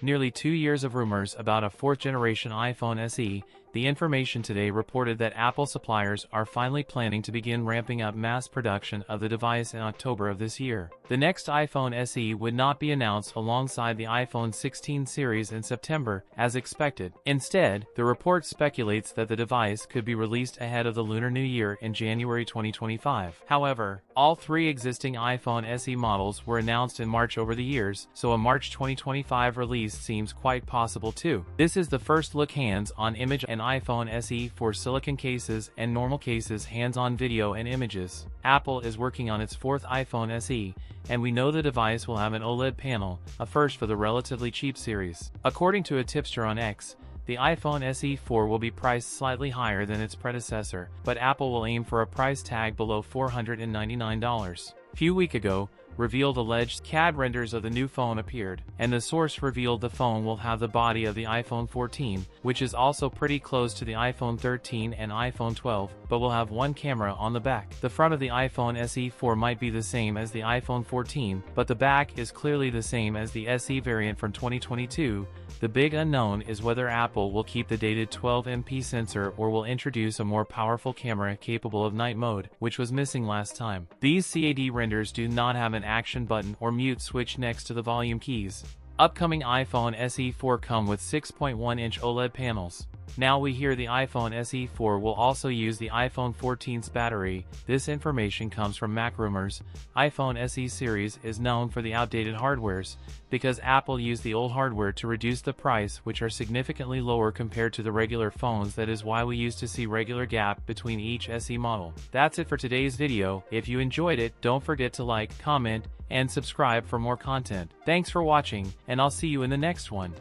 Nearly 2 years of rumors about a fourth-generation iPhone SE, the Information Today reported that Apple suppliers are finally planning to begin ramping up mass production of the device in October of this year. The next iPhone SE would not be announced alongside the iPhone 16 series in September, as expected. Instead, the report speculates that the device could be released ahead of the Lunar New Year in January 2025. However, all three existing iPhone SE models were announced in March over the years, so a March 2025 release seems quite possible too. This is the first look hands-on image and iPhone SE for silicon cases and normal cases hands-on video and images. Apple is working on its fourth iPhone SE, and we know the device will have an OLED panel, a first for the relatively cheap series. According to a tipster on X, the iPhone SE 4 will be priced slightly higher than its predecessor, but Apple will aim for a price tag below $499. Few weeks ago, revealed alleged CAD renders of the new phone appeared, and the source revealed the phone will have the body of the iPhone 14, which is also pretty close to the iPhone 13 and iPhone 12, but will have one camera on the back. The front of the iPhone SE 4 might be the same as the iPhone 14, but the back is clearly the same as the SE variant from 2022. The big unknown is whether Apple will keep the dated 12MP sensor or will introduce a more powerful camera capable of night mode, which was missing last time. These CAD renders do not have an action button or mute switch next to the volume keys. Upcoming iPhone SE 4 come with 6.1-inch OLED panels. Now we hear the iPhone SE 4 will also use the iPhone 14's battery. This information comes from MacRumors. iPhone SE series is known for the outdated hardwares, because Apple used the old hardware to reduce the price, which are significantly lower compared to the regular phones. That is why we used to see regular gap between each SE model. That's it for today's video. If you enjoyed it, don't forget to like, comment, and subscribe for more content. Thanks for watching, and I'll see you in the next one.